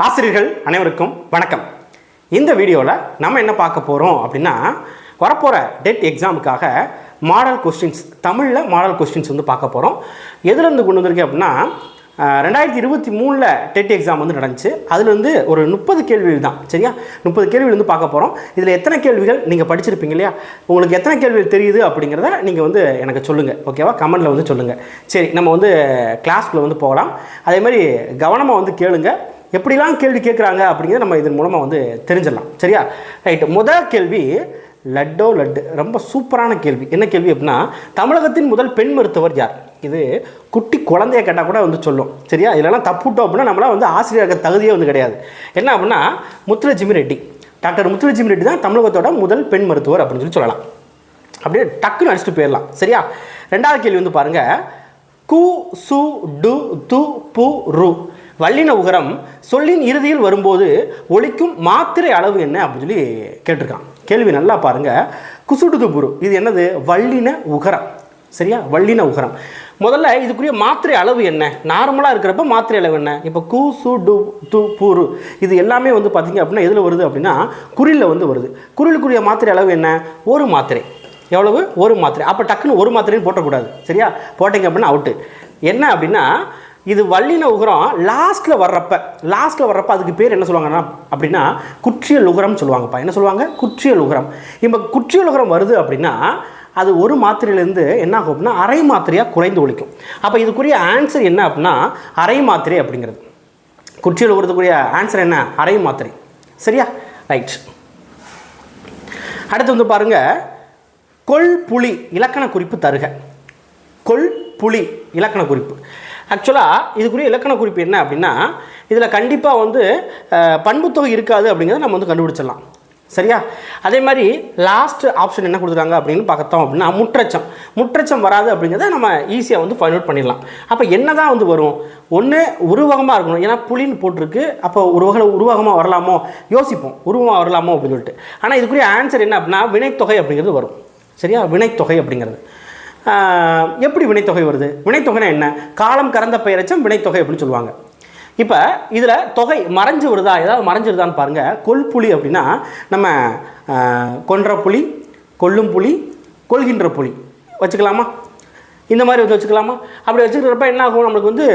ஆசிரியர்கள் அனைவருக்கும் வணக்கம். இந்த வீடியோவில் நம்ம என்ன பார்க்க போகிறோம் அப்படின்னா, வரப்போகிற டெட் எக்ஸாமுக்காக மாடல் கொஸ்டின்ஸ், தமிழில் மாடல் கொஸ்டின்ஸ் வந்து பார்க்க போகிறோம். எதுலேருந்து கொண்டு வந்திருக்கேன் அப்படின்னா, 2023 டெட் எக்ஸாம் வந்து நடந்துச்சு. அதுலேருந்து ஒரு 30 கேள்விகள் தான், சரியா? 30 கேள்விகள் வந்து பார்க்க போகிறோம். இதில் எத்தனை கேள்விகள் நீங்கள் படிச்சிருப்பீங்க இல்லையா? உங்களுக்கு எத்தனை கேள்விகள் தெரியுது அப்படிங்கிறத நீங்கள் வந்து எனக்கு சொல்லுங்கள், ஓகேவா? கமெண்டில் வந்து சொல்லுங்கள். சரி, நம்ம வந்து கிளாஸ்க்குள்ளே வந்து போகலாம். அதே மாதிரி கவனமாக வந்து கேளுங்க. எப்படிலாம் கேள்வி கேட்குறாங்க அப்படிங்கிறத நம்ம இதன் மூலமாக வந்து தெரிஞ்சிடலாம், சரியா? ரைட்டு. முதல் கேள்வி லட்டு. ரொம்ப சூப்பரான கேள்வி. என்ன கேள்வி அப்படின்னா, தமிழகத்தின் முதல் பெண் மருத்துவர் யார்? இது குட்டி குழந்தைய கேட்டால் கூட வந்து சொல்லும், சரியா? இதெல்லாம் தப்புட்டோம் அப்படின்னா நம்மளாம் வந்து ஆசிரியர்கள் தகுதியே வந்து கிடையாது. என்ன அப்படின்னா, முத்துலட்சுமி ரெட்டி. டாக்டர் முத்துலட்சுமி ரெட்டி தான் தமிழகத்தோட முதல் பெண் மருத்துவர் அப்படின்னு சொல்லலாம். அப்படியே டக்குன்னு அடிச்சுட்டு போயிடலாம், சரியா? ரெண்டாவது கேள்வி வந்து பாருங்கள். கு சு டு து பு ரு வல்லின உகரம் சொல்லின் இறுதியில் வரும்போது ஒலிக்கும் மாத்திரை அளவு என்ன அப்படின்னு சொல்லி கேட்டிருக்கான். கேள்வி நல்லா பாருங்கள். குசுடுது புரு, இது என்னது? வல்லின உகரம், சரியா? வல்லின உகரம். முதல்ல இதுக்குரிய மாத்திரை அளவு என்ன? நார்மலாக இருக்கிறப்ப மாத்திரை அளவு என்ன? இப்போ கு சு டு து புரு இது எல்லாமே வந்து பார்த்திங்க அப்படின்னா எதில் வருது அப்படின்னா குறிலில் வந்து வருது. குறிலுக்குரிய மாத்திரை அளவு என்ன? ஒரு மாத்திரை. எவ்வளவு? ஒரு மாத்திரை. அப்போ டக்குன்னு ஒரு மாத்திரைன்னு போட்டக்கூடாது, சரியா? போட்டிங்க அப்படின்னா அவுட்டு. என்ன அப்படின்னா, இது வல்லின உகரம் லாஸ்ட்டில் வர்றப்ப அதுக்கு பேர் என்ன சொல்லுவாங்கன்னா அப்படின்னா குற்றியல் உகரம் சொல்லுவாங்கப்பா. என்ன சொல்லுவாங்க? குற்றியல் உகரம். இப்போ குற்றியல் உகரம் வருது அப்படின்னா அது ஒரு மாத்திரையிலேருந்து என்ன ஆகும் அப்படின்னா அரை மாத்திரையாக குறைந்து ஒழிக்கும். அப்போ இதுக்குரிய ஆன்சர் என்ன அப்படின்னா அரை மாத்திரை அப்படிங்கிறது. குற்றியல் உகரத்துக்குரிய ஆன்சர் என்ன? அரை மாத்திரை, சரியா? ரைட். அடுத்து வந்து பாருங்கள். கொள் புலி இலக்கண குறிப்பு தருக. கொள் புலி இலக்கண குறிப்பு. ஆக்சுவலாக இதுக்குரிய இலக்கண குறிப்பு என்ன அப்படின்னா, இதில் கண்டிப்பாக வந்து பண்புத்தொகை இருக்காது அப்படிங்கிறத நம்ம வந்து கண்டுபிடிச்சிடலாம், சரியா? அதே மாதிரி லாஸ்ட் ஆப்ஷன் என்ன கொடுத்துருக்காங்க அப்படின்னு பார்த்தோம் அப்படின்னா முற்றச்சம் வராது அப்படிங்கிறத நம்ம ஈஸியாக வந்து ஃபைண்ட் அவுட் பண்ணிடலாம். அப்போ என்ன தான் வந்து வரும்? ஒன்று உருவகமாக இருக்கணும். ஏன்னா புலின்னு போட்டிருக்கு, அப்போ உருவகமாக வரலாமோ யோசிப்போம், உருவமாக வரலாமோ அப்படின்னு சொல்லிட்டு. ஆனால் இதுக்குரிய ஆன்சர் என்ன அப்படின்னா வினைத்தொகை அப்படிங்கிறது வரும், சரியா? வினைத்தொகை அப்படிங்கிறது எப்படி வினைத்தொகை வருது? வினைத்தொகைனா என்ன? காலம் கறந்த பெயரச்சம் வினைத்தொகை அப்படின்னு சொல்லுவாங்க. இப்போ இதில் தொகை மறைஞ்சு வருதா? ஏதாவது மறைஞ்சிருதான்னு பாருங்கள். கொள்புலி அப்படின்னா நம்ம கொன்ற புலி, கொல்லும் புலி, கொள்கின்ற புலி வச்சுக்கலாமா? இந்த மாதிரி வந்து வச்சுக்கலாமா? அப்படி வச்சுக்கிறப்ப என்ன ஆகும்? நம்மளுக்கு வந்து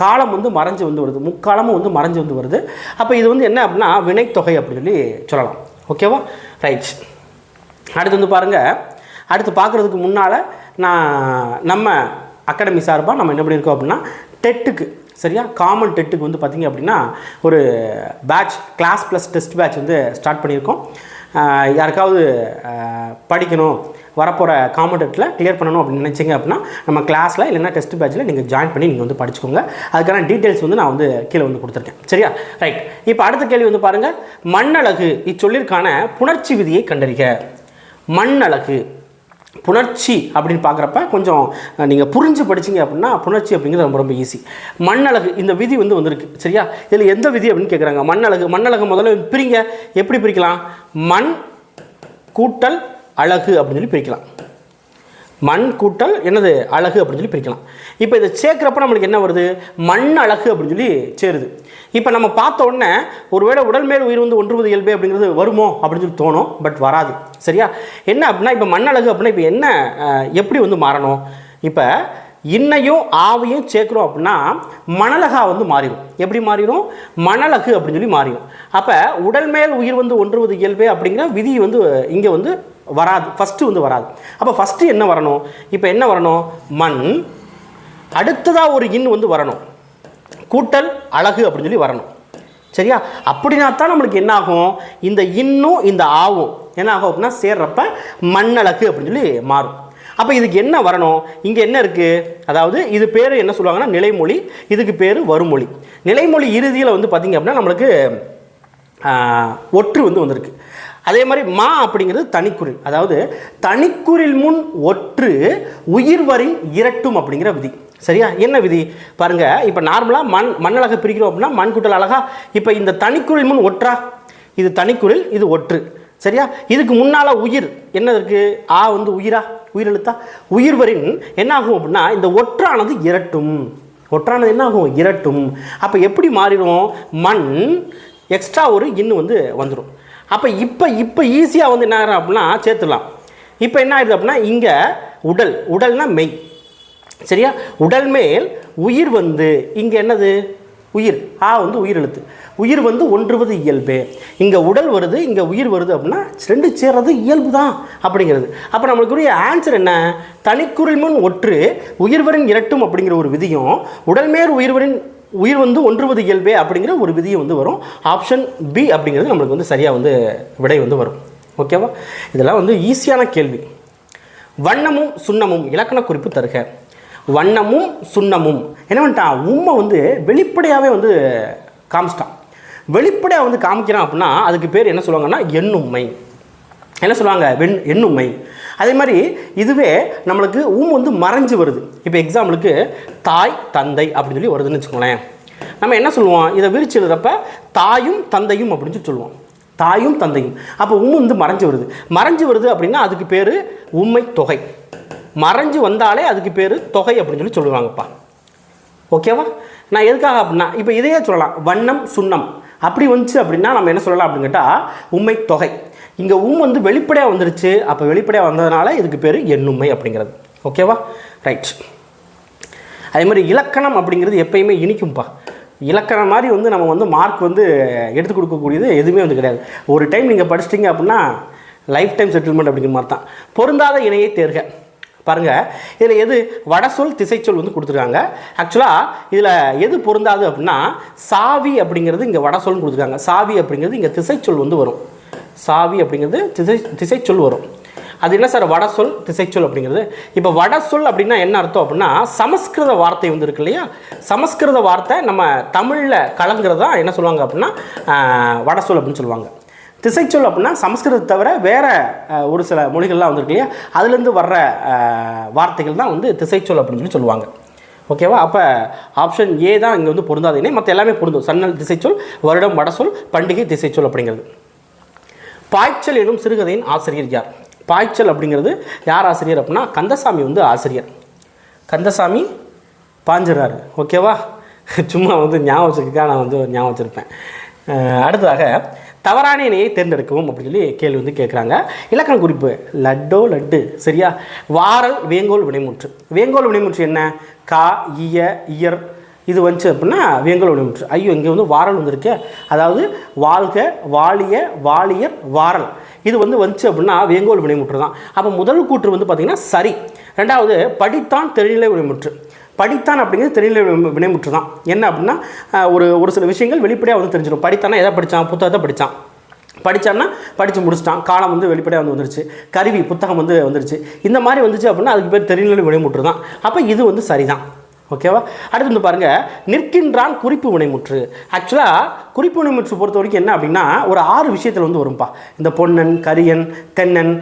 காலம் வந்து மறைஞ்சு வந்து வருது, முக்காலமும் வந்து மறைஞ்சு வந்து வருது. அப்போ இது வந்து என்ன அப்படின்னா வினைத்தொகை அப்படின்னு சொல்லி சொல்லலாம், ஓகேவா? ரைட். அடுத்து வந்து பாருங்கள். அடுத்து பார்க்குறதுக்கு முன்னால் நம்ம அகாடமி சார்பாக நம்ம என்ன பண்ணியிருக்கோம் அப்படின்னா டெட்டுக்கு, சரியா? காமன் டெட்டுக்கு வந்து பார்த்திங்க அப்படின்னா ஒரு batch, class plus test batch வந்து ஸ்டார்ட் பண்ணியிருக்கோம். யாருக்காவது படிக்கணும், வரப்போகிற காமன் டெட்டில் கிளியர் பண்ணணும் அப்படின்னு நினச்சிங்க அப்படின்னா நம்ம கிளாஸில் இல்லைன்னா டெஸ்ட் பேட்சில் நீங்கள் ஜாயின் பண்ணி நீங்கள் வந்து படிச்சுக்கோங்க. அதுக்கான டீட்டெயில்ஸ் வந்து நான் வந்து கீழே வந்து கொடுத்துருக்கேன், சரியா? ரைட். இப்போ அடுத்த கேள்வி வந்து பாருங்கள். மண்ணழகு இச்சொல்லிற்கான புணர்ச்சி விதியை கண்டறிக. மண்ணழகு, புணர்ச்சி அப்படின்னு பார்க்குறப்ப கொஞ்சம் நீங்கள் புரிஞ்சு படிச்சிங்க அப்படின்னா புணர்ச்சி அப்படிங்கிறது ரொம்ப ரொம்ப ஈஸி. மண்ணழகு இந்த விதி வந்து வந்திருக்கு, சரியா? இதில் எந்த விதி அப்படின்னு கேட்குறாங்க. மண்ணழகு முதல்ல பிரிங்க. எப்படி பிரிக்கலாம்? மண் கூட்டல் அழகு அப்படின்னு சொல்லி பிரிக்கலாம். மண் கூட்டல் என்னது? அழகு அப்படின்னு சொல்லி பிரிக்கலாம். இப்போ இதை சேர்க்குறப்ப நம்மளுக்கு என்ன வருது? மண் அழகு அப்படின்னு சொல்லி சேருது. இப்போ நம்ம பார்த்த உடனே ஒருவேளை உடல் மேல் உயிர் வந்து ஒன்றுவது இயல்பு அப்படிங்கிறது வருமோ அப்படின்னு சொல்லி தோணும், பட் வராது, சரியா? என்ன அப்படின்னா இப்போ மண்ணழகு அப்படின்னா இப்போ என்ன எப்படி வந்து மாறணும்? இப்போ இன்னையும் ஆவையும் சேர்க்குறோம் அப்படின்னா மணலகா வந்து மாறிடும். எப்படி மாறிடும்? மணலகு அப்படின்னு சொல்லி மாறிடும். அப்போ உடல் மேல் உயிர் வந்து ஒன்றுவது இயல்பே அப்படிங்கிற விதி வந்து இங்கே வந்து வராது, ஃபஸ்ட்டு வந்து வராது. அப்போ ஃபஸ்ட்டு என்ன வரணும்? இப்போ என்ன வரணும்? மண், அடுத்ததாக ஒரு இன் வந்து வரணும், கூட்டல் அழகு அப்படின்னு சொல்லி வரணும், சரியா? அப்படின்னா தான் நம்மளுக்கு என்ன ஆகும்? இந்த இன்னும் இந்த ஆவும் என்ன ஆகும் அப்படின்னா சேர்றப்ப மண்ணழகு அப்படின்னு சொல்லி மாறும். அப்போ இதுக்கு என்ன வரணும்? இங்கே என்ன இருக்குது? அதாவது இது பேர் என்ன சொல்லுவாங்கன்னா நிலைமொழி, இதுக்கு பேர் வருமொழி. நிலைமொழி இறுதியில் வந்து பார்த்திங்க அப்படின்னா நம்மளுக்கு ஒற்று வந்து வந்திருக்கு. அதே மாதிரி மா அப்படிங்கிறது தனிக்குறில், அதாவது தனிக்குறில் முன் ஒற்று உயிர்வரின் இரட்டும் அப்படிங்கிற விதி, சரியா? என்ன விதி பாருங்கள். இப்போ நார்மலாக மண்ணழகை பிரிக்கிறோம் அப்படின்னா மண் கூட்டல் அழகா. இப்போ இந்த தனிக்குறில் முன் ஒற்றா, இது தனிக்குறில், இது ஒற்று, சரியா? இதுக்கு முன்னால் உயிர் என்ன இருக்குது? ஆ வந்து உயிரா, உயிரெழுத்தா? உயிர்வரின் என்ன ஆகும் அப்படின்னா இந்த ஒற்றானது இரட்டும், ஒற்றானது என்ன ஆகும்? இரட்டும். அப்போ எப்படி மாறிடும்? மண் எக்ஸ்ட்ரா ஒரு இன்னு வந்து வந்துடும். அப்போ இப்போ ஈஸியாக வந்து என்ன ஆகிடும் அப்படின்னா சேர்த்துடலாம். இப்போ என்ன ஆகிடுது அப்படின்னா இங்கே உடல்னா மெய், சரியா? உடல் மேல் உயிர் வந்து இங்கே என்னது? உயிர். வந்து உயிர் எழுத்து. உயிர் வந்து ஒன்றுவது இயல்பு. இங்கே உடல் வருது, இங்கே உயிர் வருது அப்படின்னா ரெண்டு சேர்றது இயல்பு தான் அப்படிங்கிறது. அப்போ நம்மளுக்குரிய ஆன்சர் என்ன? தனிக்குறில் முன் ஒற்று உயிர்வரின் இரட்டும் அப்படிங்கிற ஒரு விதியும், உடல் மேல் உயிர் வந்து ஒன்றுவது இயல்பே அப்படிங்கிற ஒரு விதியும் வந்து வரும். ஆப்ஷன் பி அப்படிங்கிறது நம்மளுக்கு வந்து சரியாக வந்து விடை வந்து வரும். ஓகேவா? இதெல்லாம் வந்து ஈஸியான கேள்வி. வண்ணமும் சுண்ணமும் இலக்கண குறிப்பு தருக. வண்ணமும் சுண்ணமும் என்ன பண்ணிட்டான்? உம்மை வந்து வெளிப்படையாகவே வந்து காமிச்சிட்டான். வெளிப்படையாக வந்து காமிக்கிறான் அப்படின்னா அதுக்கு பேர் என்ன சொல்லுவாங்கன்னா எண்ணும்மை. என்ன சொல்லுவாங்க? எண்ணும்மை. அதே மாதிரி இதுவே நம்மளுக்கு வந்து மறைஞ்சு வருது. இப்போ எக்ஸாம்பிளுக்கு தாய் தந்தை அப்படின்னு சொல்லி வருதுன்னு வச்சுக்கோங்களேன். நம்ம என்ன சொல்லுவோம்? இதை விரிச்சு எழுதுறப்ப தாயும் தந்தையும் அப்படின்னு சொல்லி சொல்லுவோம். தாயும் தந்தையும். அப்போ வந்து மறைஞ்சு வருது அப்படின்னா அதுக்கு பேர் உம்மை தொகை. மறைஞ்சு வந்தாலே அதுக்கு பேர் தொகை அப்படின்னு சொல்லி சொல்லுவாங்கப்பா. ஓகேவா? நான் எதுக்காக அப்படின்னா இப்போ இதையே சொல்லலாம், வண்ணம் சுண்ணம் அப்படி வந்துச்சு அப்படின்னா நம்ம என்ன சொல்லலாம் அப்படின்னு கேட்டால் உம்மை தொகை. இங்கே வந்து வெளிப்படையாக வந்துருச்சு. அப்போ வெளிப்படையாக வந்ததுனால இதுக்கு பேர் எண்ணும்மை அப்படிங்கிறது. ஓகேவா? ரைட். அதே மாதிரி இலக்கணம் அப்படிங்கிறது எப்பயுமே இனிக்கும்பா. இலக்கணம் மாதிரி வந்து நம்ம வந்து மார்க் வந்து எடுத்து கொடுக்கக்கூடியது எதுவுமே வந்து கிடையாது. ஒரு டைம் நீங்கள் படிச்சிட்டிங்க அப்படின்னா லைஃப் டைம் செட்டில்மெண்ட் அப்படிங்கிற மாதிரி தான். பொருந்தாத இணையை தேர்க. பாருங்கள், இதில் எது வடசொல் திசைச்சொல் வந்து கொடுத்துருக்காங்க. ஆக்சுவலாக இதில் எது பொருந்தாது அப்படின்னா சாவி அப்படிங்கிறது இங்கே வடசொல்னு கொடுத்துருக்காங்க. சாவி அப்படிங்கிறது இங்கே திசைச்சொல் வந்து வரும். சாவி அப்படிங்கிறது திசைச்சொல் வரும். அது என்ன சார் வடசொல் திசைச்சொல் அப்படிங்கிறது? இப்போ வடசொல் அப்படின்னா என்ன அர்த்தம் அப்படின்னா சமஸ்கிருத வார்த்தை வந்து இருக்கு இல்லையா? சமஸ்கிருத வார்த்தை நம்ம தமிழில் கலங்கிறதா என்ன சொல்லுவாங்க அப்படின்னா வடசொல் அப்படின்னு சொல்லுவாங்க. திசைச்சொல் அப்படின்னா சமஸ்கிருதத்தை தவிர வேறு ஒரு சில மொழிகள்லாம் வந்துருக்கு இல்லையா? அதுலேருந்து வர்ற வார்த்தைகள் தான் வந்து திசைச்சொல் அப்படின்னு சொல்லி சொல்லுவாங்க. ஓகேவா? அப்போ ஆப்ஷன் ஏ தான் இங்கே வந்து பொருந்தாதீனே, மற்ற எல்லாமே பொருந்தும். சன்னல் திசைச்சொல், வருடம் வடசொல், பண்டிகை திசைச்சொல் அப்படிங்கிறது. பாய்ச்சல் எனும் சிறுகதையின் ஆசிரியர் யார்? பாய்ச்சல் அப்படிங்கிறது யார் ஆசிரியர் அப்படின்னா கந்தசாமி வந்து ஆசிரியர். கந்தசாமி பாஞ்சிறாரு. ஓகேவா? சும்மா வந்து ஞாபகம் வச்சுருக்கா, நான் வந்து ஞாபகம் வச்சுருப்பேன். அடுத்ததாக தவறான இணையை தேர்ந்தெடுக்கவும் அப்படின்னு சொல்லி கேள்வி வந்து கேட்குறாங்க. இலக்கண குறிப்பு லட்டு. சரியா? வாரல் வேங்கோல் வினைமுற்று. வேங்கோல் வினைமுற்று என்ன? கா இய இயர் இது வந்துச்சு அப்படின்னா வேங்கோல் வினைமுற்று. ஐயோ, இங்கே வந்து வாரல் வந்துருக்கு. அதாவது வாழ்க வாழிய வாழியர் வாரல் இது வந்து வந்துச்சு அப்படின்னா வேங்கோல் வினைமுற்று தான். அப்போ முதல் கூற்று வந்து பார்த்திங்கன்னா சரி. ரெண்டாவது படித்தான் தெளிநிலை வினைமுற்று. படித்தான் அப்படிங்கிறது தெளிநிலை வினைமுற்று தான். என்ன அப்படின்னா ஒரு சில விஷயங்கள் வெளிப்படையாக வந்து தெரிஞ்சிடும். படித்தானா எதை படித்தான்? புத்தகத்தை படித்தான். படித்தான்னா படித்து முடிச்சிட்டான். காலம் வந்து வெளிப்படையாக வந்து வந்துருச்சு. கருவி புத்தகம் வந்து வந்துருச்சு. இந்த மாதிரி வந்துச்சு அப்படின்னா அதுக்கு பேர் தெளிநிலை வினைமுற்று தான். அப்போ இது வந்து சரிதான். ஓகேவா? அடுத்து வந்து பாருங்கள், நிற்கின்றான் குறிப்பு வினைமுற்று. ஆக்சுவலாக குறிப்பு வினைமுற்று பொறுத்த வரைக்கும் என்ன அப்படின்னா ஒரு 6 விஷயத்தில் வந்து வரும்பா. இந்த பொன்னன், கரியன், தென்னன்,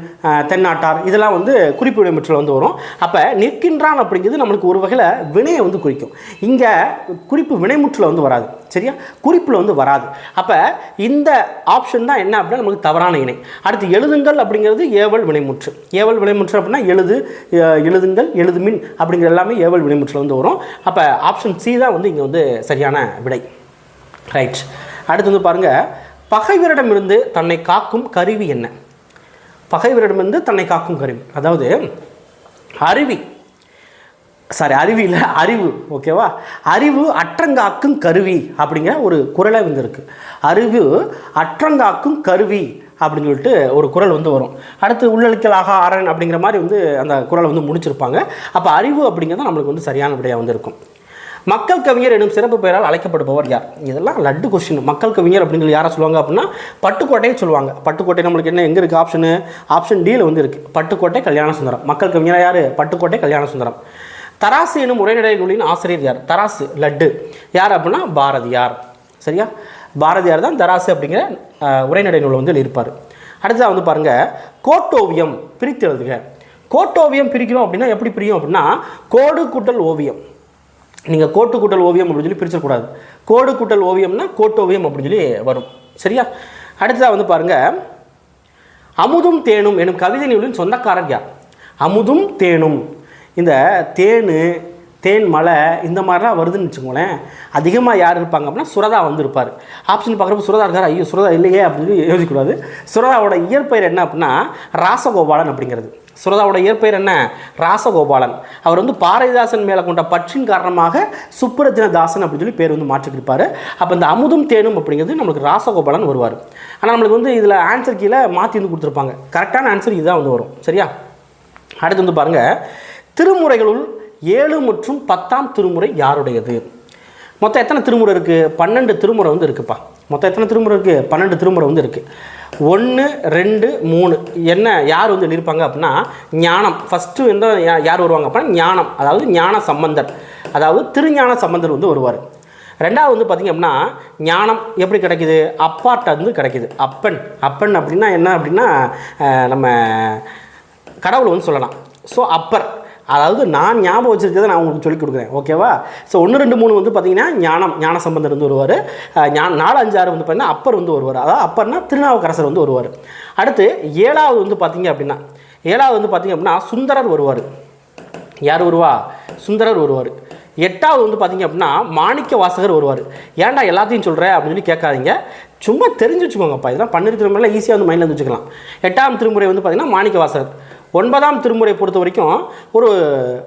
தென்னாட்டார் இதெல்லாம் வந்து குறிப்பு வினைமுற்றில் வந்து வரும். அப்போ நிற்கின்றான் அப்படிங்கிறது நம்மளுக்கு ஒரு வகையில் வினையை வந்து குறிக்கும். இங்கே குறிப்பு வினைமுற்றில் வந்து வராது. சரியா? குறிப்பில் வந்து வராது. அப்போ இந்த ஆப்ஷன் தான் என்ன அப்படின்னா நமக்கு தவறான இணை. அடுத்து எழுதுங்கள் அப்படிங்கிறது ஏவல் வினைமுற்று. ஏவல் வினைமுற்று அப்படின்னா எழுதுங்கள், எழுதுமின் அப்படிங்கிற எல்லாமே ஏவல் வினைமுற்றில் வந்து வரும். அப்போ ஆப்ஷன் சி தான் வந்து இங்கே வந்து சரியான விடை. ரைட். அடுத்து வந்து பாருங்கள், பகைவரிடமிருந்து தன்னை காக்கும் கருவி என்ன? பகைவரிடமிருந்து தன்னை காக்கும் கருவி அதாவது அறிவு. ஓகேவா? அறிவு அற்றங்காக்கும் கருவி அப்படிங்கிற ஒரு குறளை வந்து இருக்குது. அறிவு அற்றங்காக்கும் கருவி அப்படின்னு சொல்லிட்டு ஒரு குறள் வந்து வரும். அடுத்து உள்ளழிக்கலாக ஆரன் அப்படிங்கிற மாதிரி வந்து அந்த குறளை வந்து முடிச்சிருப்பாங்க. அப்போ அறிவு அப்படிங்கிறது நம்மளுக்கு வந்து சரியான விடையாக வந்து இருக்கும். மக்கள் கவிஞர் எனும் சிறப்பு பெயரால் அழைக்கப்படுபவர் யார்? இதெல்லாம் லட்டு கொஸ்டின். மக்கள் கவிஞர் அப்படின்னு சொல்லி யாரை சொல்லுவாங்க அப்படின்னா பட்டுக்கோட்டையை சொல்லுவாங்க. பட்டுக்கோட்டை நம்மளுக்கு என்ன எங்கே இருக்குது? ஆப்ஷன் டியில் வந்து இருக்குது. பட்டுக்கோட்டை கல்யாண சுந்தரம். மக்கள் கவிஞராக யார்? பட்டுக்கோட்டை கல்யாண சுந்தரம். தராசு எனும் உரைநடை நூலின் ஆசிரியர் யார்? தராசு லட்டு யார் அப்படின்னா பாரதியார். சரியா? பாரதியார் தான் தராசு அப்படிங்கிற உரைநடை நூலை வந்து எழுதியிருப்பார். அடுத்ததாக வந்து பாருங்கள், கோட்டோவியம் பிரித்து எழுதுக. கோட்டோவியம் பிரிக்கணும் அப்படின்னா எப்படி பிரியும் அப்படின்னா கோடு கூட்டல் ஓவியம். நீங்கள் கோட்டு கூட்டல் ஓவியம் அப்படின்னு சொல்லி பிரிச்சிடக்கூடாது. கோடு கூட்டல் ஓவியம்னா கோட்டோவியம் அப்படின்னு சொல்லி வரும். சரியா? அடுத்ததாக வந்து பாருங்கள், அமுதும் தேனும் எனும் கவிதை நூலின் சொந்தக்காரர் யார்? அமுதும் தேனும். இந்த தேனு தேன் மலை இந்த மாதிரிலாம் வருதுன்னு வச்சுக்கோங்களேன். அதிகமாக யார் இருப்பாங்க அப்படின்னா சுரதா வந்து இருப்பார். ஆப்ஷன் பார்க்குறப்ப சுரதா இருக்கார், ஐயோ சுரதா இல்லையே அப்படின்னு யோசிக்கக்கூடாது. சுரதாவோட இயற்பெயர் என்ன அப்படின்னா ராசகோபாலன் அப்படிங்கிறது. சுரதாவோட இயற்பெயர் என்ன? ராசகோபாலன். அவர் வந்து பாரதிதாசன் மேலே கொண்ட பற்றின் காரணமாக சுப்புரத்தினதாசன் அப்படின்னு சொல்லி பேர் வந்து மாற்றிக்கிருப்பார். அப்போ இந்த அமுதும் தேனும் அப்படிங்கிறது நம்மளுக்கு ராசகோபாலன் வருவார். ஆனால் நம்மளுக்கு வந்து இதில் ஆன்சர் கீழே மாற்றி வந்து கொடுத்துருப்பாங்க. கரெக்டான ஆன்சர் இதுதான் வந்து வரும். சரியா? அடுத்து வந்து பாருங்கள், திருமுறைகளுள் 7 மற்றும் 10ஆம் திருமுறை யாருடையது? மொத்தம் எத்தனை திருமுறை இருக்குது? 12 திருமுறை வந்து இருக்குப்பா. மொத்தம் எத்தனை திருமுறை இருக்குது? 12 திருமுறை வந்து இருக்குது. 1, 2, 3 என்ன யார் வந்து நிற்பாங்க அப்படின்னா ஞானம். ஃபஸ்ட்டு வந்து யார் வருவாங்க அப்படின்னா ஞானம், அதாவது ஞான சம்பந்தர், அதாவது திருஞான சம்பந்தர் வந்து வருவார். ரெண்டாவது வந்து பார்த்திங்க அப்படின்னா ஞானம் எப்படி கிடைக்கிது? அப்பாட்ட வந்து கிடைக்கிது. அப்பன் அப்படின்னா என்ன அப்படின்னா நம்ம கடவுளை வந்து சொல்லலாம். ஸோ அப்பர், அதாவது நான் ஞாபகம் வச்சுருக்கிறத நான் உங்களுக்கு சொல்லிக் கொடுக்குறேன். ஓகேவா? ஸோ 1, 2, 3 வந்து பார்த்திங்கன்னா ஞான சம்பந்தர் வந்து வருவார். 4, 5, 6 வந்து பார்த்திங்கன்னா அப்பர் வந்து வருவார். அதாவது அப்பர்னா திருநாவுக்கரசர் வந்து வருவார். அடுத்து 7வது வந்து பார்த்திங்க அப்படின்னா 7வது வந்து பார்த்திங்க அப்படின்னா சுந்தரர் வருவார். யார் வருவா? சுந்தரர் வருவார். 8வது வந்து பார்த்திங்க அப்படின்னா மாணிக்க வாசகர் வருவார். ஏன்டா எல்லாத்தையும் சொல்கிறேன் அப்படின்னு சொல்லி கேட்காதீங்க, சும்மா தெரிஞ்சு வச்சுக்கோங்கப்பா. இதெல்லாம் 12 திருமுறையில் ஈஸியாக வந்து மைண்டில் வந்து வச்சுக்கலாம். 8ஆம் திருமுறை வந்து பார்த்திங்கன்னா மாணிக்க வாசகர். 9ஆம் திருமுறை பொறுத்த வரைக்கும் ஒரு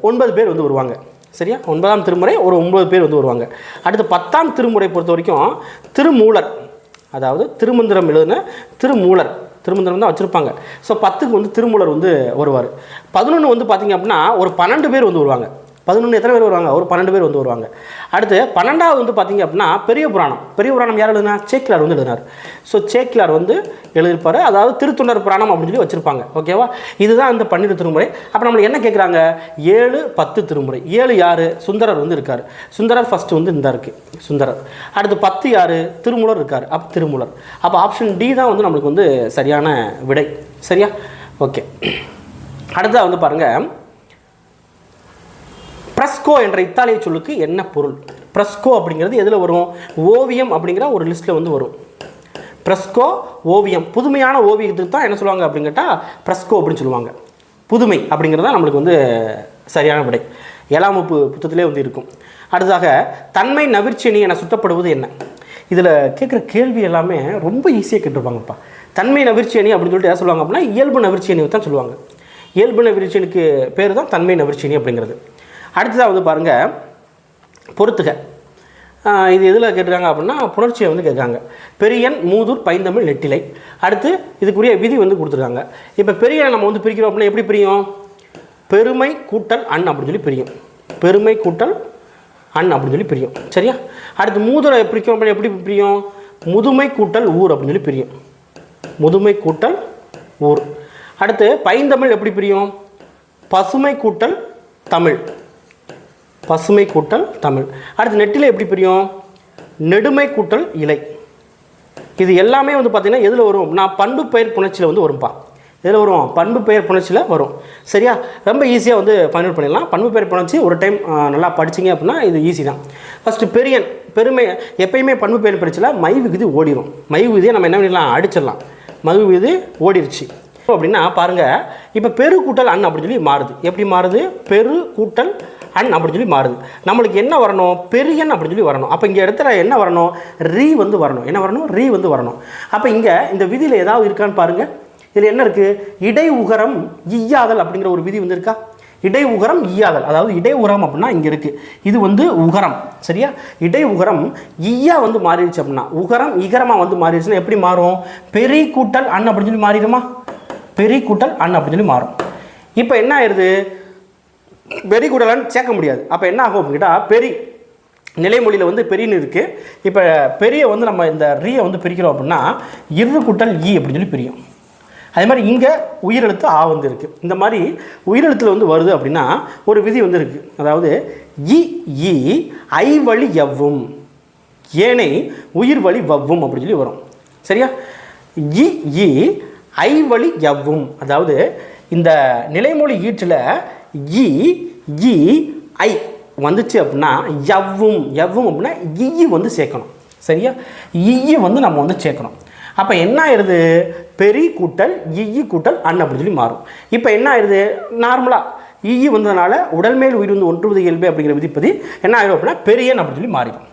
9 பேர் வந்து வருவாங்க. சரியா? 9ஆம் திருமுறை ஒரு 9 பேர் வந்து வருவாங்க. அடுத்து 10ஆம் திருமுறை பொறுத்த வரைக்கும் திருமூலர், அதாவது திருமந்திரம் எழுதுன திருமந்திரம் தான் வச்சுருப்பாங்க. ஸோ 10க்கு வந்து திருமூலர் வந்து வருவார். 11 வந்து பார்த்திங்க அப்படின்னா ஒரு 12 பேர் வந்து வருவாங்க. 11 எத்தனை பேர் வருவாங்க? ஒரு 12 பேர் வந்து வருவாங்க. அடுத்து 12வது வந்து பார்த்திங்க அப்படின்னா பெரிய புராணம் யார் எழுதுனா? சேக்கிலார் வந்து எழுதினார். ஸோ சேக்கிலார் வந்து எழுதியிருப்பார். அதாவது திருத்தொண்டர் புராணம் அப்படின்னு சொல்லி வச்சுருப்பாங்க. ஓகேவா? இதுதான் இந்த 12 திருமுறை. அப்போ நம்மளுக்கு என்ன கேட்குறாங்க? 7, 10 திருமுறை. 7 யார்? சுந்தரர் வந்து இருக்கார். சுந்தரர் ஃபஸ்ட்டு வந்து இந்த இருக்குது சுந்தரர். அடுத்து 10 யார்? திருமூலர் இருக்கார். அப்போ திருமூலர். அப்போ ஆப்ஷன் டி தான் வந்து நம்மளுக்கு வந்து சரியான விடை. சரியா? ஓகே. அடுத்ததாக வந்து பாருங்கள், பிரஸ்கோ என்ற இத்தாலிய சொல்லுக்கு என்ன பொருள்? பிரஸ்கோ அப்படிங்கிறது எதில் வரும்? ஓவியம் அப்படிங்கிற ஒரு லிஸ்ட்டில் வந்து வரும். பிரஸ்கோ ஓவியம், புதுமையான ஓவியத்துக்கு தான் என்ன சொல்லுவாங்க அப்படின்னு கேட்டால் பிரஸ்கோ அப்படின்னு சொல்லுவாங்க. புதுமை அப்படிங்கிறது தான் நம்மளுக்கு வந்து சரியான விடை. 7ஆம் வகுப்பு புத்தகத்திலே வந்து இருக்கும். அடுத்ததாக தன்மை நவிர்ச்சியணி என சுட்டப்படுவது என்ன? இதில் கேட்குற கேள்வி எல்லாமே ரொம்ப ஈஸியாக கேட்டிருப்பாங்கப்பா. தன்மை நவிர்ச்சியணி அப்படின்னு சொல்லிட்டு எதை சொல்லுவாங்க அப்படின்னா இயல்பு நவிர்ச்சியணி தான் சொல்லுவாங்க. இயல்பு நவிர்ச்சியனுக்கு பேர் தான் தன்மை நவிர்ச்சியணி அப்படிங்கிறது. அடுத்ததாக வந்து பாருங்கள், பொறுத்துக. இது எதில் கேட்டிருக்காங்க அப்படின்னா புணர்ச்சியை வந்து கேட்குறாங்க. பெரியன், மூதூர், பைந்தமிழ், நெட்டிலை. அடுத்து இதுக்குரிய விதி வந்து கொடுத்துருக்காங்க. இப்போ பெரியனை நம்ம வந்து பிரிக்கிறோம் அப்படின்னா எப்படி பிரியும்? பெருமை கூட்டல் அன் அப்படின்னு சொல்லி பிரியும். பெருமை கூட்டல் அன் அப்படின்னு சொல்லி பிரியும். சரியா? அடுத்து மூதுரை பிரிக்கிறோம் அப்படின்னா எப்படி பிரியும்? முதுமை கூட்டல் ஊர் அப்படின்னு சொல்லி பிரியும். முதுமை கூட்டல் ஊர். அடுத்து பைந்தமிழ் எப்படி பிரியும்? பசுமை கூட்டல் தமிழ். பசுமை கூட்டல் தமிழ். அடுத்து நெட்டிலை எப்படி பிரியும்? நெடுமை கூட்டல் இலை. இது எல்லாமே வந்து பார்த்திங்கன்னா எதில் வரும்? நான் பண்பு பெயர் புணர்ச்சியில் வந்து வரும்பா. எதில் வரும்? பண்பு பெயர் புணர்ச்சியில் வரும். சரியா? ரொம்ப ஈஸியாக வந்து பயன்படுத்த பண்ணிடலாம். பண்பு பெயர் புணர்ச்சி ஒரு டைம் நல்லா படிச்சிங்க அப்படின்னா இது ஈஸி தான். ஃபஸ்ட்டு பெரியன், பெருமை. எப்பயுமே பண்பு பெயர் புணர்ச்சியில் மை விகுதி ஓடிடும். மை விகுதியை நம்ம என்ன பண்ணிடலாம்? அடிச்சிடலாம். மை விகுதி ஓடிடுச்சு அப்படின்னா பாருங்கள், இப்போ பெரு கூட்டல் அன் அப்படின்னு சொல்லி மாறுது. எப்படி மாறுது? பெரு கூட்டல் அன் அப்படின்னு சொல்லி மாறுது. நம்மளுக்கு என்ன வரணும்? பெரியன் அப்படின்னு சொல்லி வரணும். அப்போ இங்கே இடத்துல என்ன வரணும்? ரீ வந்து வரணும். என்ன வரணும்? ரீ வந்து வரணும். அப்போ இங்கே இந்த விதியில் ஏதாவது இருக்கான்னு பாருங்கள். இதில் என்ன இருக்குது? இடை உகரம் ஈயாதல் அப்படிங்கிற ஒரு விதி வந்து இருக்கா? இடை உகரம் ஈயாதல், அதாவது இடை உகரம் அப்படின்னா இங்கே இருக்குது. இது வந்து உகரம். சரியா? இடை உகரம் ஈயா வந்து மாறிடுச்சு அப்படின்னா உகரம் இகரமாக வந்து மாறிடுச்சுன்னா எப்படி மாறும்? பெரி கூட்டல் அன் அப்படின்னு சொல்லி மாறிடுமா? பெரி கூட்டல் அன் அப்படின்னு சொல்லி மாறும். இப்போ என்ன ஆயிடுது? பெரி கூட்டலான்னு சேர்க்க முடியாது. அப்போ என்ன ஆகும் அப்படின்னா பெரி நிலைமொழியில் வந்து பெரின்னு இருக்குது. இப்போ பெரிய வந்து நம்ம இந்த ரீயை வந்து பிரிக்கிறோம் அப்படின்னா இரு கூட்டல் ஈ அப்படின்னு சொல்லி பிரியும். அதே மாதிரி இங்கே உயிரெழுத்து ஆ வந்து இருக்குது. இந்த மாதிரி உயிரெழுத்தில் வந்து வருது அப்படின்னா ஒரு விதி வந்து இருக்குது. அதாவது இ ஈ ஐ வழி எவ்வும் ஏனை உயிர் வழி வவ்வும் அப்படின்னு சொல்லி வரும். சரியா? இ ஈ ஐ வழி எவ்வும், அதாவது இந்த நிலைமொழி ஈற்றில் இ ஈ ஐ வந்துச்சு அப்படின்னா எவ்வும் அப்படின்னா ஈ வந்து சேர்க்கணும். சரியா? ஈ வந்து நம்ம வந்து சேர்க்கணும். அப்போ என்ன ஆயிடுது? பெரி கூட்டல் ஈ கூட்டல் அன் அப்படின்னு சொல்லி மாறும். இப்போ என்ன ஆயிடுது? நார்மலாக ஈ வந்ததுனால உடல் மேல் உயிர் வந்து ஒன்றுவது இயல்பு அப்படிங்கிற விதிப்பதி என்ன ஆயிடும் அப்படின்னா பெரியன் அப்படின்னு சொல்லி மாறிடும்.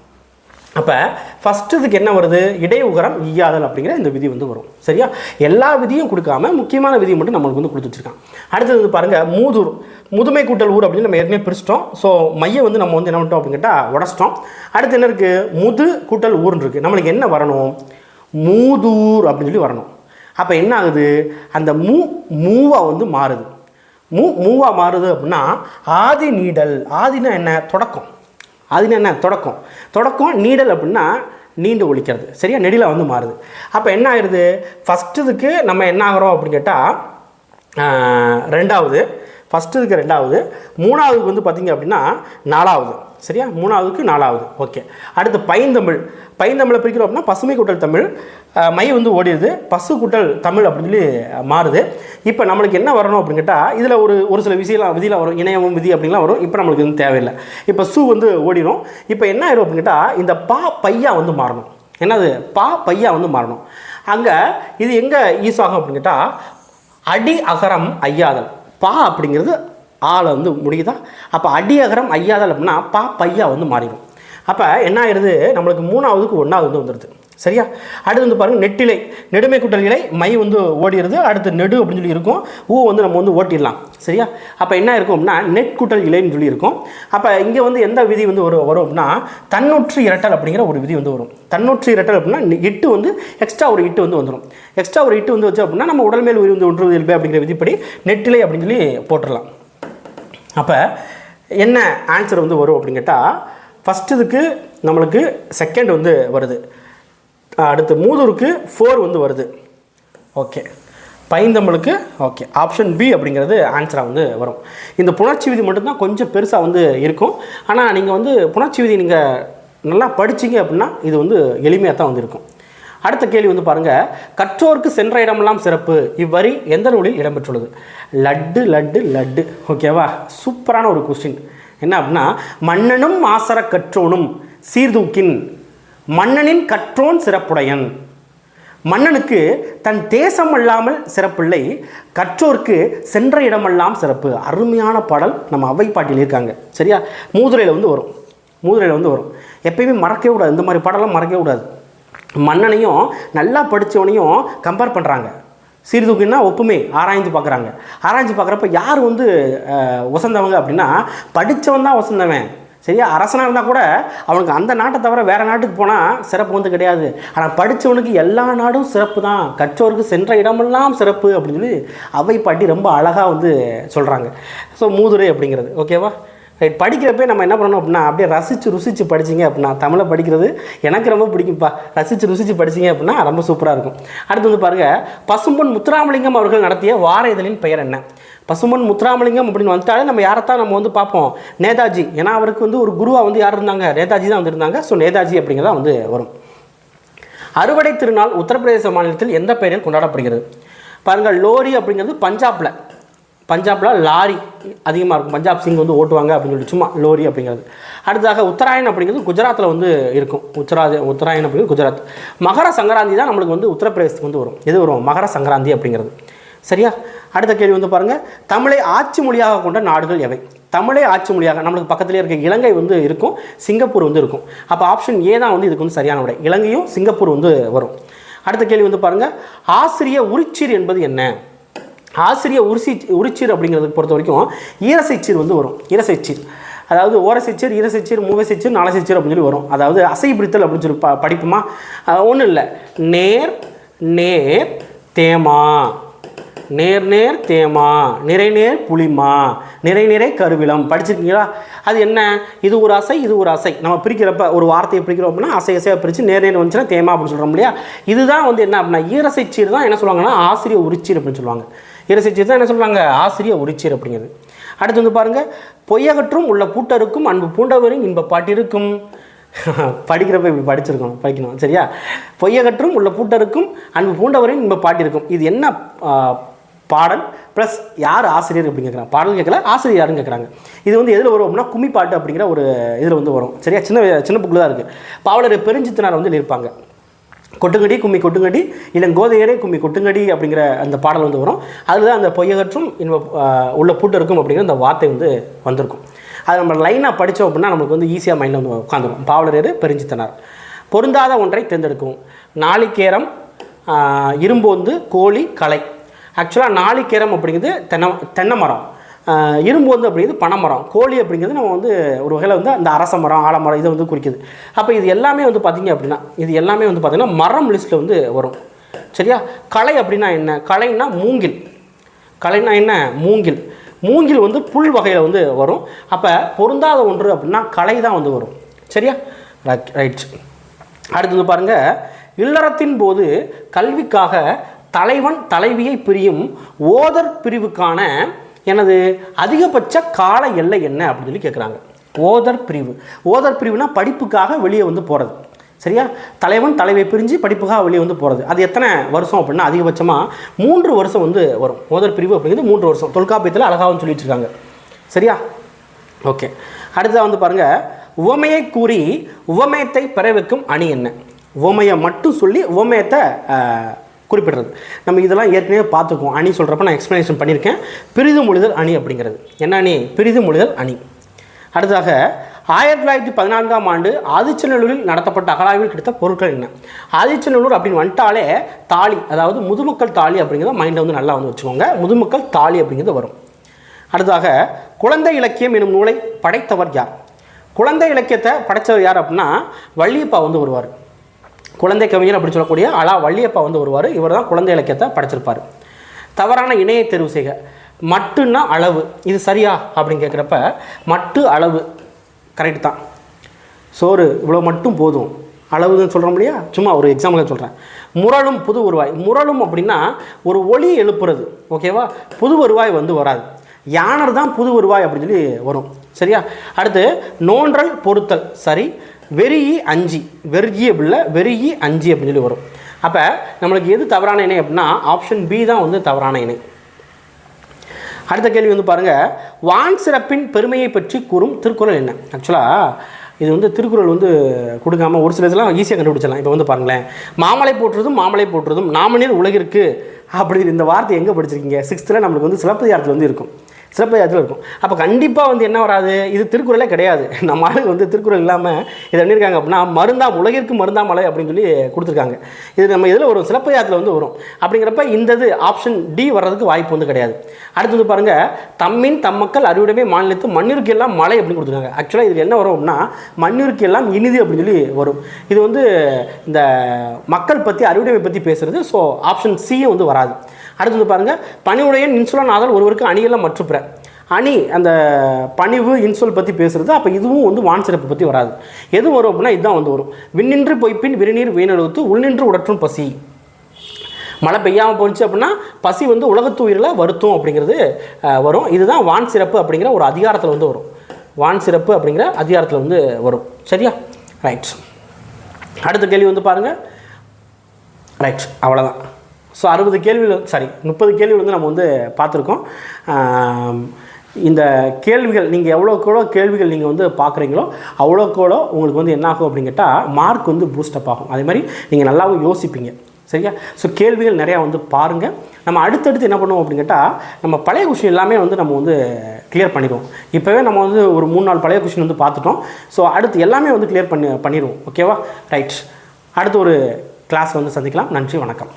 அப்போ ஃபஸ்ட்டு இதுக்கு என்ன வருது, இடையுகரம் ஈயாதல் அப்படிங்கிற இந்த விதி வந்து வரும். சரியா, எல்லா விதியும் கொடுக்காம முக்கியமான விதியை மட்டும் நம்மளுக்கு வந்து கொடுத்துட்ருக்கான். அடுத்தது வந்து பாருங்கள், மூதூர், முதுமை கூட்டல் ஊர் அப்படின்னு நம்ம ஏற்கனவே பிரிச்சிட்டோம். ஸோ மையை வந்து நம்ம வந்து என்ன பண்ணிட்டோம் அப்படின்னு கேட்டால் உடச்சிட்டோம். அடுத்து என்ன இருக்குது, முது கூட்டல் ஊர்னு இருக்குது. நம்மளுக்கு என்ன வரணும், மூதூர் அப்படின்னு சொல்லி வரணும். அப்போ என்ன ஆகுது, அந்த மூவா வந்து மாறுது. மூவா மாறுது அப்படின்னா ஆதி நீடல். ஆதினா என்ன, தொடக்கம். ஆதினா என்ன, தொடக்கம். நீடல் அப்படின்னா நீண்டு ஒழிக்கிறது. சரியா, நெடில வந்து மாறுது. அப்போ என்ன ஆயிடுது, ஃபஸ்ட்டுதுக்கு நம்ம என்ன ஆகிறோம் அப்படின்னு கேட்டால் ரெண்டாவது, ஃபஸ்ட்டுதுக்கு ரெண்டாவது, மூணாவதுக்கு வந்து பார்த்திங்க அப்படின்னா நாலாவது. சரியா, மூணாவதுக்கு நாலாவது. ஓகே, அடுத்து பைந்தமிழை பிரிக்கிறோம் அப்படின்னா பசுமை கூட்டல் தமிழ், மை வந்து ஓடிடுது, பசு கூட்டல் தமிழ் அப்படின்னு சொல்லி மாறுது. இப்போ நம்மளுக்கு என்ன வரணும் அப்படின்னு கேட்டால் இதில் ஒரு சில விதியெலாம் வரும், இணையமும் விதி அப்படின்லாம் வரும். இப்போ நம்மளுக்கு வந்து தேவையில்லை. இப்போ சு வந்து ஓடிடும். இப்போ என்ன ஆயிடும் அப்படின்னு கேட்டால் இந்த பையா வந்து மாறணும். என்னது, பையா வந்து மாறணும். அங்கே இது எங்கே யூஸ் ஆகும் அப்படின்னு கேட்டால் அடி அகரம் ஐயாதல். அப்படிங்கிறது ஆளை வந்து முடியுதா. அப்போ அடி அகரம் ஐயாதல் அப்படின்னா பையா வந்து மாறிடும். அப்போ என்ன ஆயிடுது, நம்மளுக்கு மூணாவதுக்கு ஒன்றாவது வந்து வந்துடுது. சரியா, அடுத்து வந்து பாருங்கள், நெட்டிலை, நெடுமை கூட்டல் இலை, மை வந்து ஓடிடுது. அடுத்து நெடு அப்படின்னு சொல்லி இருக்கும், வந்து நம்ம வந்து ஓட்டிடலாம். சரியா, அப்போ என்ன இருக்கும் அப்படின்னா நெட் கூட்டல் இலைன்னு சொல்லி இருக்கும். அப்போ இங்கே வந்து எந்த விதி வந்து வரும் அப்படின்னா தன்னொற்று இரட்டல் அப்படிங்கிற ஒரு விதி வந்து வரும். தன்னொற்று இரட்டல் அப்படின்னா இட்டு வந்து எக்ஸ்ட்ரா ஒரு இட்டு வந்து வந்துடும். எக்ஸ்ட்ரா ஒரு இட்டு வந்து வச்சு அப்படின்னா நம்ம உடல் மேல் உயிர் வந்து ஒன்று இயல்பு அப்படிங்கிற விதிப்படி நெட்டிலை அப்படின்னு சொல்லி போட்டுடலாம். அப்போ என்ன ஆன்சர் வந்து வரும் அப்படின்னு கேட்டால் ஃபஸ்ட்டு இதுக்கு நம்மளுக்கு செகண்ட் வந்து வருது. அடுத்து மூதூருக்கு 4 வந்து வருது. ஓகே, பைந்தமிழுக்கு ஓகே, ஆப்ஷன் பி அப்படிங்கிறது ஆன்சராக வந்து வரும். இந்த புணர்ச்சி விதி மட்டும்தான் கொஞ்சம் பெருசாக வந்து இருக்கும். ஆனால் நீங்கள் வந்து புணர்ச்சி விதி நீங்கள் நல்லா படிச்சிங்க அப்படின்னா இது வந்து எளிமையாக தான் வந்து இருக்கும். அடுத்த கேள்வி வந்து பாருங்கள், கற்றோருக்கு சென்ற இடமெல்லாம் சிறப்பு இவ்வரி எந்த நூலில் இடம்பெற்றுள்ளது. லட்டு லட்டு லட்டு. ஓகேவா, சூப்பரான ஒரு கொஸ்டின். என்ன அப்படின்னா மன்னனும் மாசர கற்றோனும் சீர்தூக்கின் மன்னனின் கற்றோன் சிறப்புடையன். மன்னனுக்கு தன் தேசம் அல்லாமல் சிறப்பில்லை, கற்றோருக்கு சென்ற இடமெல்லாம் சிறப்பு. அருமையான பாடல் நம்ம அவை பாட்டில் இருக்காங்க. சரியா, மூதுரையில் வந்து வரும். எப்பயுமே மறக்கவே கூடாது, இந்த மாதிரி பாடலாம் மறக்கவே கூடாது. மன்னனையும் நல்லா படித்தவனையும் கம்பேர் பண்ணுறாங்க. சீர்தூக்கின்னா ஒப்புமை ஆராய்ஞ்சு பார்க்குறப்ப யார் வந்து வசந்தவங்க அப்படின்னா படித்தவன் தான் வசந்தவன். சரியா, அரசனாக இருந்தால் கூட அவனுக்கு அந்த நாட்டை தவிர வேறு நாட்டுக்கு போனால் சிறப்பு வந்து கிடையாது. ஆனால் படித்தவனுக்கு எல்லா நாடும் சிறப்பு தான், கற்றோருக்கு சென்ற இடமெல்லாம் சிறப்பு அப்படின்னு சொல்லி அவை பாட்டி ரொம்ப அழகாக வந்து சொல்கிறாங்க. ஸோ மூதுரை அப்படிங்கிறது ஓகேவா. ரைட், படிக்கிறப்பே நம்ம என்ன பண்ணணும் அப்படின்னா அப்படியே ருசித்து படிச்சிங்க அப்படின்னா தமிழை படிக்கிறது எனக்கு ரொம்ப பிடிக்கும்ப்பா. ருசித்து படிச்சிங்க அப்படின்னா ரொம்ப சூப்பராக இருக்கும். அடுத்து வந்து பாருங்கள், பசும்பொன் முத்துராமலிங்கம் அவர்கள் நடத்திய வார இதழின் பெயர் என்ன. பசும்பொன் முத்துராமலிங்கம் அப்படின்னு வந்துட்டாலே நம்ம யாரைத்தான் நம்ம வந்து பார்ப்போம், நேதாஜி. ஏன்னா அவருக்கு வந்து ஒரு குருவாக வந்து யார் இருந்தாங்க, நேதாஜி தான் வந்து இருந்தாங்க. ஸோ நேதாஜி அப்படிங்கிறதா வந்து வரும். அறுவடை திருநாள் உத்தரப்பிரதேச மாநிலத்தில் எந்த பெயரில் கொண்டாடப்படுகிறது. பாருங்கள், லோரி அப்படிங்கிறது பஞ்சாபில் லாரி அதிகமாக இருக்கும், பஞ்சாப் சிங் வந்து ஓட்டுவாங்க அப்படின்னு சொல்லி சும்மா லோரி அப்படிங்கிறது. அடுத்ததாக உத்தராயணம் அப்படிங்கிறது குஜராத்தில் வந்து இருக்கும். உத்தராயணம் அப்படிங்கிறது குஜராத். மகர சங்கராந்தி தான் நம்மளுக்கு வந்து உத்தரப்பிரதேசத்துக்கு வந்து வரும். எது வரும், மகர சங்கராந்தி அப்படிங்கிறது. சரியா, அடுத்த கேள்வி வந்து பாருங்கள், தமிழை ஆட்சி மொழியாக கொண்ட நாடுகள் எவை. தமிழை ஆட்சி மொழியாக நம்மளுக்கு பக்கத்துலேயே இருக்க இலங்கை வந்து இருக்கும், சிங்கப்பூர் வந்து இருக்கும். அப்போ ஆப்ஷன் ஏ தான் வந்து இதுக்கு வந்து சரியான விடை. இலங்கையும் சிங்கப்பூர் வந்து வரும். அடுத்த கேள்வி வந்து பாருங்கள், ஆசிரிய உரிச்சீர் என்பது என்ன. ஆசிரிய உரிச்சீர் அப்படிங்கிறதுக்கு பொறுத்த வரைக்கும் ஈரசைச்சீர் வந்து வரும். ஈரசைச்சீர் அதாவது ஓரசைச்சீர், ஈரசைச்சீர், மூவசைச்சீர், நாலசைச்சீர் அப்படின்னு சொல்லி வரும். அதாவது அசை பிரித்தல் அப்படின்னு சொல்லி படிப்புமா, ஒன்றும் இல்லை. நேர் நேர் தேமா, நேர் நேர் தேமா, நிறை நேர் புளிமா, நிறை நிறை கருவிலம். படிச்சிருக்கீங்களா? அது என்ன, இது ஒரு அசை, இது ஒரு அசை. நம்ம பிரிக்கிறப்ப ஒரு வார்த்தையை பிரிக்கிறோம் அப்படின்னா அசை அசையாக பிரித்து நேர் நேர் வந்துச்சுன்னா தேமா அப்படின்னு சொல்கிறோம் இல்லையா. இதுதான் வந்து என்ன அப்படின்னா ஈரசைச்சீர் தான் என்ன சொல்லுவாங்கன்னா ஆசிரிய உரிச்சீர் அப்படின்னு சொல்லுவாங்க. ஈரசைச்சீர் தான் என்ன சொல்லுவாங்க, ஆசிரிய உரிச்சீர் அப்படிங்கிறது. அடுத்து வந்து பாருங்கள், பொய்யகற்றும் உள்ள பூட்டருக்கும் அன்பு பூண்டவரின் இன்ப பாட்டிருக்கும். படிக்கிறப்ப இப்படி படிக்கணும் சரியா. பொய்யகற்றும் உள்ள பூட்டருக்கும் அன்பு பூண்டவரின் இன்ப பாட்டிருக்கும். இது என்ன பாடல் ப்ளஸ் யார் ஆசிரியர் அப்படின்னு கேட்குறாங்க. பாடல் கேட்கல, ஆசிரியர் யாருன்னு கேட்குறாங்க. இது வந்து எதில் வரும் அப்படின்னா கும்மி பாட்டு அப்படிங்கிற ஒரு இதில் வந்து வரும். சரியா, சின்ன புக்கில் தான் இருக்குது. பாவலர் பெருஞ்சித்தினார் வந்து இருப்பாங்க. கொட்டுங்கடி கும்மி கொட்டுங்கடி இளங்கோதையரே கும்மி கொட்டுங்கடி அப்படிங்கிற அந்த பாடல் வந்து வரும். அதில் தான் அந்த பொய்யகற்றும் உள்ள பூட்டு இருக்கும் அப்படிங்கிற அந்த வார்த்தை வந்து வந்திருக்கும். அதை நம்ம லைனாக படித்தோம் அப்படின்னா நமக்கு வந்து ஈஸியாக மைண்டில் வந்து உட்காந்துரும். பாவலரேறு பெருஞ்சித்தனார். பொருந்தாத ஒன்றை தேர்ந்தெடுக்கும். நாளிகேரம், இரும்போந்து, கோழி, களை. ஆக்சுவலாக நாளிகேரம் அப்படிங்கிறது தென்னை மரம், இரும்போந்து அப்படிங்கிறது பனைமரம், கோழி அப்படிங்கிறது நம்ம வந்து ஒரு வகையில் வந்து அந்த அரச மரம், ஆலமரம் இதை வந்து குறிக்குது. அப்போ இது எல்லாமே வந்து பார்த்திங்க அப்படின்னா இது எல்லாமே வந்து பார்த்திங்கன்னா மரம் லிஸ்ட்டில் வந்து வரும். சரியா? களை அப்படின்னா என்ன? களைன்னா மூங்கில். களைன்னா என்ன? மூங்கில். மூங்கில் வந்து புல் வகையில் வந்து வரும். அப்போ பொருந்தாத ஒன்று அப்படின்னா களை தான் வந்து வரும். சரியா? ரைட். அடுத்தது பாருங்கள், இல்லறத்தின் போது கல்விக்காக தலைவன் தலைவியை பிரியும் ஓதர் பிரிவுக்கான எனது அதிகபட்ச கால எல்லை என்ன அப்படின்னு சொல்லி கேட்குறாங்க. ஓதர் பிரிவு. ஓதர் பிரிவுனா படிப்புக்காக வெளியே வந்து போகிறது. சரியா? தலைவன் தலைவை பிரிஞ்சு படிப்புக்காக வெளியே வந்து போகிறது. அது எத்தனை வருஷம் அப்படின்னா அதிகபட்சமாக 3 வருஷம் வந்து வரும். ஓதர் பிரிவு அப்படிங்கிறது 3 வருஷம். தொல்காப்பியத்தில் அழகாகவும் சொல்லி வச்சுருக்காங்க. சரியா? ஓகே. அடுத்ததாக வந்து பாருங்கள், உவமையை கூறி உவமயத்தை பெற வைக்கும் அணி என்ன? உவமையை மட்டும் சொல்லி உவமயத்தை குறிப்பிடுறது. நம்ம இதெல்லாம் ஏற்கனவே பார்த்துக்குவோம். அணி சொல்கிறப்ப நான் எக்ஸ்ப்ளனேஷன் பண்ணியிருக்கேன். பிரிது மொழிதல் அணி அப்படிங்கிறது என்ன அணி? பிரிது மொழிதல் அணி. அடுத்ததாக 1914ஆம் ஆண்டு ஆதிச்சநல்லூரில் நடத்தப்பட்ட அகழாய்வில் கிடைத்த பொருட்கள் என்ன? ஆதிச்சநல்லூர் அப்படின்னு வந்துட்டாலே தாலி, அதாவது முதுமக்கள் தாலி அப்படிங்கிறத மைண்டில் வந்து நல்லா வந்து வச்சுக்கோங்க. முதுமக்கள் தாலி அப்படிங்கிறது வரும். அடுத்ததாக குழந்தை இலக்கியம் எனும் நூலை படைத்தவர் யார்? குழந்தை இலக்கியத்தை படைத்தவர் யார் அப்படின்னா வள்ளியப்பா வந்து வருவார். குழந்தை கவிஞர் அப்படி சொல்லக்கூடிய வள்ளியப்பா வந்து வருவார். இவர் தான் குழந்தை இலக்கியத்தை படைச்சிருப்பார். தவறான இணையை தேர்வு செய்க. மட்டுன்னா அளவு, இது சரியா அப்படின்னு கேட்குறப்ப மட்டு அளவு கரெக்டு தான். சோறு இவ்வளோ மட்டும் போதும், அளவுன்னு சொல்கிறோம் இல்லையா? சும்மா ஒரு எக்ஸாம்பிள் சொல்கிறேன். முரளும் புது வருவாய். முரளும் அப்படின்னா ஒரு ஒளி எழுப்புறது. ஓகேவா? புது வருவாய் வந்து வராது. யானர் தான் புது வருவாய் அப்படின்னு சொல்லி வரும். சரியா? அடுத்து நோன்றல் பொறுத்தல் சரி. வெறியி அஞ்சி, வெறியி அப்படில்ல, வெறியி அஞ்சி அப்படின்னு சொல்லி வரும். அப்போ நம்மளுக்கு எது தவறான இணை அப்படின்னா ஆப்ஷன் பி தான் வந்து தவறான இணை. அடுத்த கேள்வி வந்து பாருங்கள், வான் சிறப்பின் பெருமையை பற்றி கூறும் திருக்குறள் என்ன? ஆக்சுவலாக இது வந்து திருக்குறள் வந்து கொடுக்காமல் ஒரு சில இதெல்லாம் ஈஸியாக கண்டுபிடிச்சிடலாம். இப்போ வந்து பாருங்களேன், மாமலை போற்றுறதும் மாமலை போற்றுறதும் நாமநீர் உலகிற்கு அப்படின்னு இந்த வார்த்தை எங்கே படிச்சிருக்கீங்க? 6th நம்மளுக்கு வந்து சிலப்பதிகாரத்தில் வந்து இருக்கும். சிலப்பதிகாரத்தில் இருக்கும். அப்போ கண்டிப்பாக வந்து என்ன வராது? இது திருக்குறளே கிடையாது. நம்ம ஆளுக்கு வந்து திருக்குறள் இல்லாமல் இதை பண்ணியிருக்காங்க அப்படின்னா மருந்தாம் உலகிற்கு மருந்தாமலை அப்படின்னு சொல்லி கொடுத்துருக்காங்க. இது நம்ம இதில் ஒரு சிலப்பதிகாரத்தில் வந்து வரும். அப்படிங்கிறப்ப இந்த இது ஆப்ஷன் டி வர்றதுக்கு வாய்ப்பு வந்து கிடையாது. அடுத்தது பாருங்கள், தம்மின் தம்மக்கள் அறிவுடைமை மாநிலத்து மண்ணிற்கு எல்லாம் மலை அப்படின்னு கொடுத்துருக்காங்க. ஆக்சுவலாக இது என்ன வரும் அப்படின்னா மண்ணிற்கு எல்லாம் இனிது அப்படின்னு சொல்லி வரும். இது வந்து இந்த மக்கள் பற்றி அறிவுடைமை பற்றி பேசுகிறது. ஸோ ஆப்ஷன் சியே வந்து வராது. அடுத்தது பாருங்கள், பணிவுடையன் இன்சொல் ஆதல் ஒருவருக்கு அணியெல்லாம் மற்றுப்பிற. அணி அந்த பணிவு இன்சொல் பற்றி பேசுகிறது. அப்போ இதுவும் வந்து வான் சிறப்பு பற்றி வராது. எது வரும் அப்படின்னா இதுதான் வந்து வரும். விண்ணின்று பொய்ப்பின் விரிநீர் வீணெழுத்து உள்நின்று உடற்றும் பசி. மழை பெய்யாமல் போச்சு அப்படின்னா பசி வந்து உலகத்து உயிரில் வருத்தும் அப்படிங்கிறது வரும். இதுதான் வான் சிறப்பு அப்படிங்கிற ஒரு அதிகாரத்தில் வந்து வரும். வான் சிறப்பு அப்படிங்கிற அதிகாரத்தில் வந்து வரும். சரியா? ரைட். அடுத்த கேள்வி வந்து பாருங்கள். ரைட், அவ்வளோதான். ஸோ 60 கேள்விகள் 30 கேள்விகள் வந்து நம்ம வந்து பார்த்துருக்கோம். இந்த கேள்விகள் நீங்கள் எவ்வளோக்கெவ்வளோ கேள்விகள் நீங்கள் வந்து பார்க்குறீங்களோ அவ்வளோக்கெவ்வளோ உங்களுக்கு வந்து என்ன ஆகும் அப்படின்னு கேட்டால் மார்க் வந்து பூஸ்டப் ஆகும். அதே மாதிரி நீங்கள் நல்லாவும் யோசிப்பீங்க. சரியா? ஸோ கேள்விகள் நிறையா வந்து பாருங்கள். நம்ம அடுத்தடுத்து என்ன பண்ணுவோம் அப்படின்னு கேட்டால் நம்ம பழைய கொஷின் எல்லாமே வந்து நம்ம வந்து கிளியர் பண்ணிடுவோம். இப்போவே நம்ம வந்து ஒரு 3-4 பழைய கொஷின் வந்து பார்த்துட்டோம். ஸோ அடுத்து எல்லாமே வந்து கிளியர் பண்ணிடுவோம். ஓகேவா? ரைட். அடுத்து ஒரு கிளாஸ் வந்து சந்திக்கலாம். நன்றி, வணக்கம்.